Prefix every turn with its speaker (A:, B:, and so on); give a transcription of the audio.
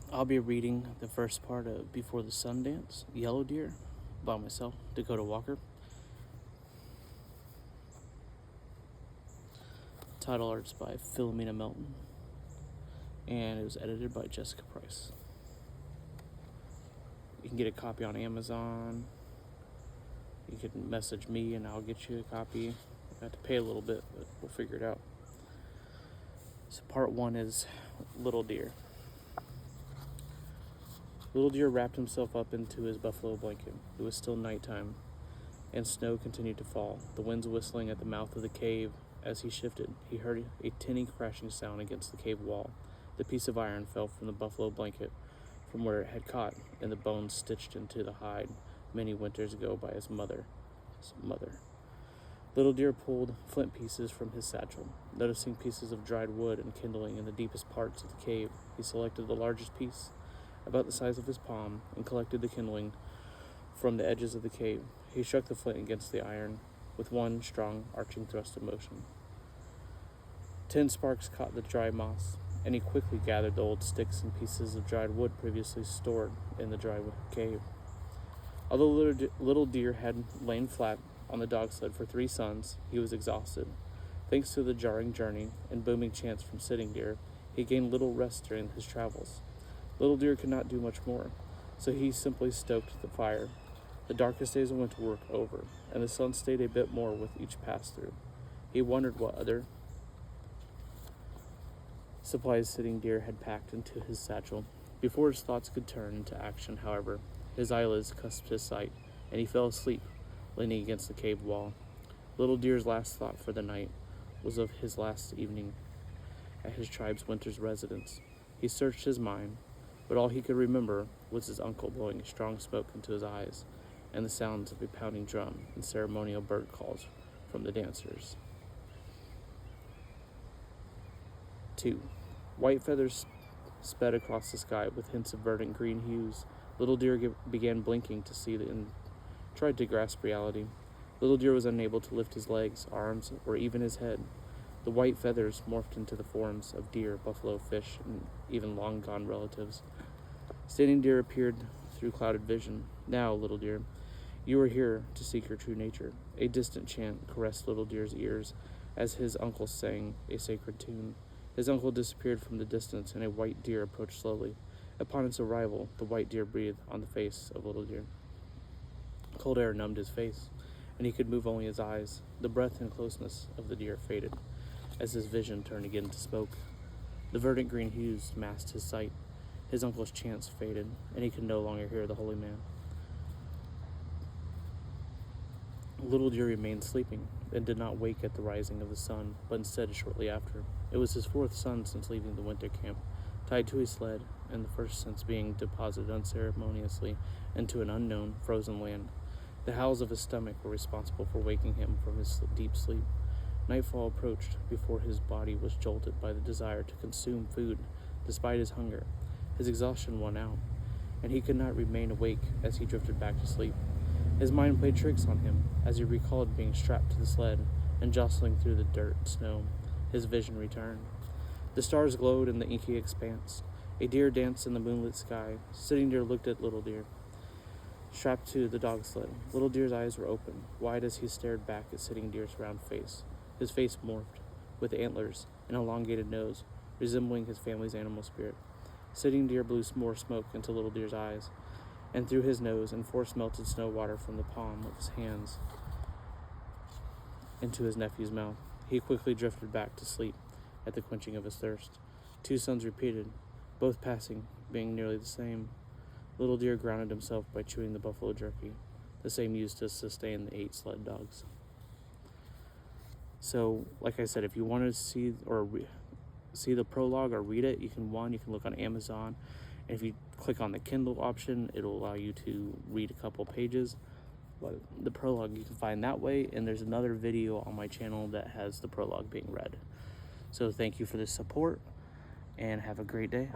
A: I'll be reading the first part of Before the Sun Dance, Yellow Deer, by myself, Dakota Walker. Title art's by Philomena Melton, and it was edited by Jessica Price. You can get a copy on Amazon. You can message me and I'll get you a copy. I have to pay a little bit, but we'll figure it out. So part one is Little Deer. Little Deer wrapped himself up into his buffalo blanket. It was still nighttime, and snow continued to fall, the winds whistling at the mouth of the cave. As he shifted, he heard a tinny crashing sound against the cave wall. The piece of iron fell from the buffalo blanket from where it had caught, and the bones stitched into the hide many winters ago by his mother. Little Deer pulled flint pieces from his satchel. Noticing pieces of dried wood and kindling in the deepest parts of the cave, he selected the largest piece, about the size of his palm, and collected the kindling from the edges of the cave. He struck the flint against the iron with one strong, arching thrust of motion. 10 sparks caught the dry moss, and he quickly gathered the old sticks and pieces of dried wood previously stored in the dry cave. Although Little Deer had lain flat on the dog sled for 3 suns, he was exhausted. Thanks to the jarring journey and booming chants from Sitting Deer, he gained little rest during his travels. Little Deer could not do much more, so he simply stoked the fire. The darkest days of winter were over, and the sun stayed a bit more with each pass-through. He wondered what other supplies Sitting Deer had packed into his satchel. Before his thoughts could turn into action, however, his eyelids cusped his sight, and he fell asleep, leaning against the cave wall. Little Deer's last thought for the night was of his last evening at his tribe's winter's residence. He searched his mind, but all he could remember was his uncle blowing strong smoke into his eyes, and the sounds of a pounding drum and ceremonial bird calls from the dancers. 2. White feathers sped across the sky with hints of verdant green hues. Little Deer began blinking to see and tried to grasp reality. Little Deer was unable to lift his legs, arms, or even his head. The white feathers morphed into the forms of deer, buffalo, fish, and even long-gone relatives. Standing Deer appeared through clouded vision. Now, Little Deer, you are here to seek your true nature. A distant chant caressed Little Deer's ears as his uncle sang a sacred tune. His uncle disappeared from the distance, and a white deer approached slowly. Upon its arrival, the white deer breathed on the face of Little Deer. Cold air numbed his face, and he could move only his eyes. The breadth and closeness of the deer faded as his vision turned again to smoke. The verdant green hues masked his sight. His uncle's chants faded, and he could no longer hear the holy man. Little Deer remained sleeping and did not wake at the rising of the sun, but instead shortly after. It was his 4th sun since leaving the winter camp, tied to his sled, and the first since being deposited unceremoniously into an unknown, frozen land. The howls of his stomach were responsible for waking him from his deep sleep. Nightfall approached before his body was jolted by the desire to consume food. Despite his hunger, his exhaustion won out, and he could not remain awake as he drifted back to sleep. His mind played tricks on him as he recalled being strapped to the sled and jostling through the dirt and snow. His vision returned. The stars glowed in the inky expanse. A deer danced in the moonlit sky. Sitting Deer looked at Little Deer, strapped to the dog sled. Little Deer's eyes were open, wide as he stared back at Sitting Deer's round face. His face morphed, with antlers and elongated nose, resembling his family's animal spirit. Sitting Deer blew more smoke into Little Deer's eyes, and through his nose, and forced melted snow water from the palm of his hands into his nephew's mouth. He quickly drifted back to sleep at the quenching of his thirst. 2 suns repeated, both passing, being nearly the same. Little Deer grounded himself by chewing the buffalo jerky, the same used to sustain the 8 sled dogs. So, like I said, if you want to see see the prologue or read it, you can look on Amazon. And if you click on the Kindle option, it'll allow you to read a couple pages. But the prologue you can find that way, and there's another video on my channel that has the prologue being read. So thank you for the support, and have a great day.